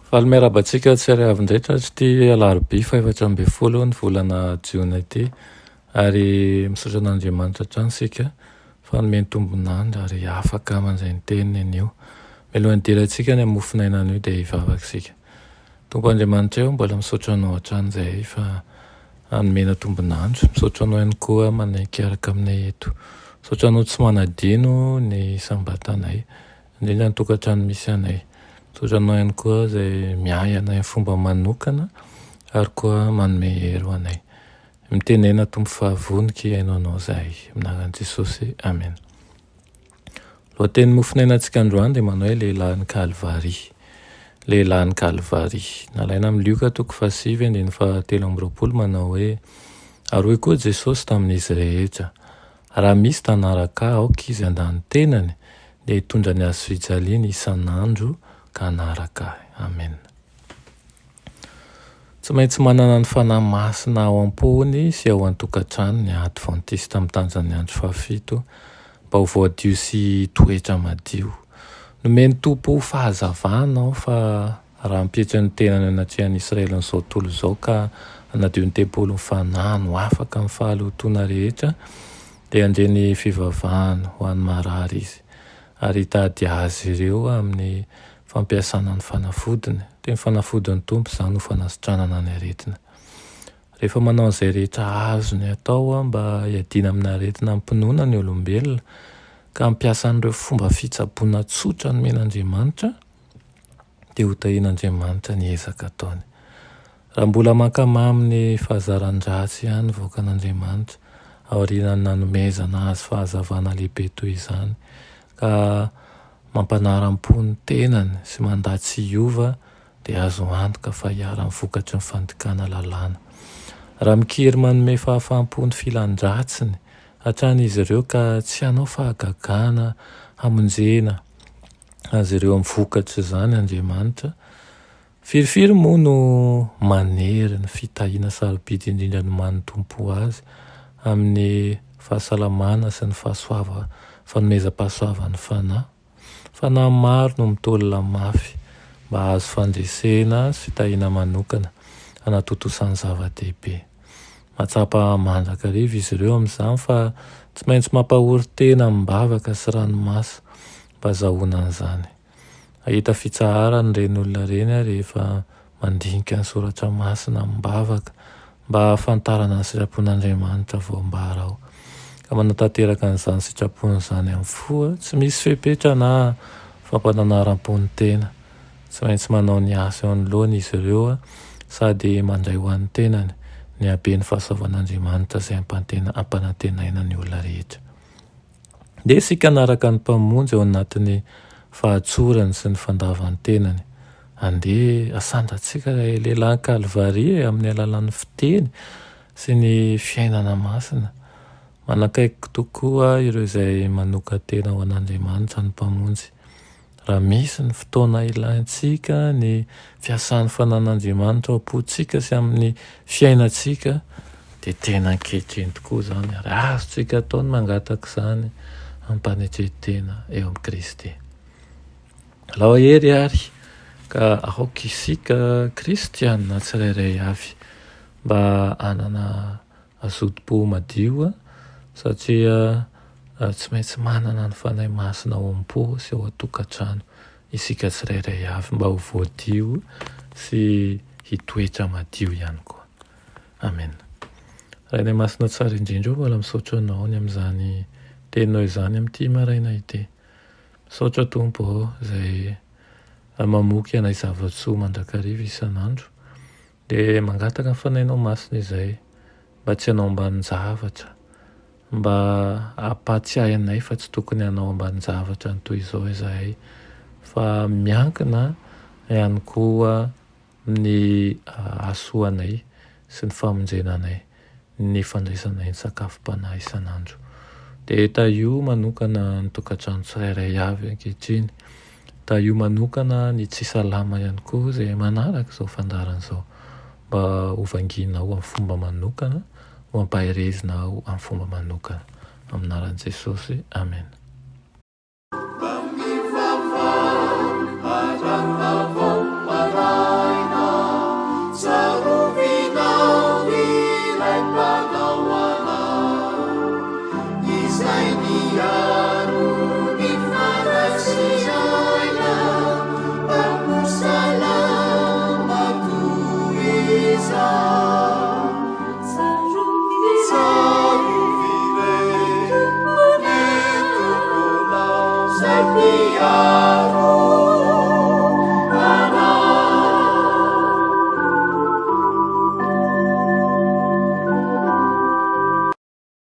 Fahalmerabantsika tsy ary avin-drehetra tsy ty alarobia 4 ny volana jiona ity ary misaotra an'Andriamanitra hatrany sika fa nomeny tombonandro ary afaka aman'izay ny teniny anio. Mialohan'ny dirantsika ny amofinainana io dia hivavaka sika. Tompo Andriamanitra eo mbola misaotra anao hatrany izay fa anomena tombonandro. Misaotra anao ihany koa manaikaraka aminay eto. Misaotra anao tsy manadino ny sambatanay indrindra ny tokantrano misy anay. Misaotra anao ihany koa izay miay anay fomba manokana ary koa manome hery anay. Mitenena tompo fahavoniky hainao anao izahay. Aminaran'i Jesosy. Amen. Lohateny mofinainantsika androany dia manao hoe lehilahin'ny Kalvaria. Lehilahin'ny Kalvaria. Nalaina amin'ny Lioka 7:7-7 manao hoe ary hoy koa Jesosy tamin'izy rehetra, raha misy tanaraka aoka izy andany tenany dia hitondra ny azo fijaliana isan'andro ka anaraka ahy. Amen. Tsy maintsy manana ny fanahy masina ao am-pony sy ao an-tokantrano ny Adventista amin'ny Tanjaniandro 7 mba ho voadio sy toetra madio. Nomeny tompo fahazavana aho fa raha mipetry ny tenany anatrehan'ny Israely n'izao tontolo izao ka hanadio ny tempolo ny fanahy no afaka amin'ny fahalotoana rehetra dia andreny fivavahana ho an'ny marary izy ary hitady azy ireo amin'ny fampiasana ny fanafodiny. Dia ny fanafodin'ny tompo izany ho fanasitranana ny aretina. Rehefa manao an'izay rehetra azony atao mba hiadiana amin'ny aretina ampinoana ny olombelona ka hampiasa an'ireo fomba fitsaboana tsotra nomen'Andriamanitra dia ho tahian'Andriamanitra ny ezaka ataony. Raha mbola mankama amin'ny fahazaran-dratsy ihany voakan'Andriamanitra aorianany nanomezana azy fahazavana lehibe toy izany ka mampanaram-pony tenany sy mandatsy hiova dia azo antoka fa hiara-ny vokatry ny fandikana lalàna. Raha mikiry manome fahafaham-pony filan-dratsiny hatrany izy ireo ka tsy hanao fahagagana hamonjena azy ireo amin'ny vokatra izany Andriamanitra, firifiry moa no manery ny fitahiana sarobidy indrindra no manotompo azy amin'ny fahasalamana sy ny fanomezam-pahasoavan'ny fanahy. Fanahy maro no mitolona mafy mba azo fandresena sy fitahiana manokana hanatontosany zava-dehibe. Matsapa mandrakariva izy ireo amin'izany fa tsy maintsy mampahory tena mibavaka sy ranomasina mba azahoana an'izany. Ahita fitsaharany ireny olona ireny rehefa mandinika ny soratra masina mibavaka mba hahafantarana ny sitrapon'Andriamanitra voambara ao. Ka manatanteraka an'izany sitrapony izany amin'ny fo, tsy misy fepetra na fampananaram-pony tena. Tsy maintsy manao ny asa eo anoloana izy ireo sady mandray ho an'ny tenany ny haben'ny fahasoavan'Andriamanitra izay ampanantenaina ny olona rehetra. Dia isika anaraka ny mpamonjy ao anatin'ny fahatsorany sy ny fandavan'ny tenany. Andeha asandratsika lehilahin'ny Kalvaria amin'ny alalan'ny fiteny sy ny fiainana masina. Manakaiky tokoa ireo izay manoka tena ho an'Andriamanitra ny mpamonjy. Raha misy ny fotoana ilaintsika ny fiasan'ny fanan'Andriamanitra ao am-pontsika sy amin'ny fiainantsika dia tena ankehitriny tokoa izany ary azontsika ataony mangataka izany ampanetretena eo amin'ny Kristy. Laohery ary ka aoka isika kristianina tsirairay avy mba hanana hazotom-po madio satria tsy maintsy manana ny fanahy masina ao am-po sy ao an-tokantrano isika tsirairay avy mba ho voadio sy hitoetra madio ihany koa. Amen. Rainay masina tsara indrindra mbola misaotra anao ny amin'izany teninao izany amin'ity maraina ity. Misaotra tompo izay mamoky anay zava-tsoa mandrakariva isan'andro dia mangataka ny fanahinao masina izay mba tsy hanao ambanin-javatra, mba hampatsiahy anay fa tsy tokony hanao ambanin-javatra ny toy izao izahay fa miankina ihany koa ny hasoanay sy ny famonjenanay ny fandraisanay ny sakafom-panahy isan'andro. Dia taio manokana ny tokantrano tsirairay avy ankehitriny. Taio manokana ny tsy salama ihany koa izay manaraka izao fandaharana izao mba hovangina ao amin'ny fomba manokana, ho ampahirezina ao amin'ny fomba manokana. Aminaran'i Jesosy. Amen. Yeah.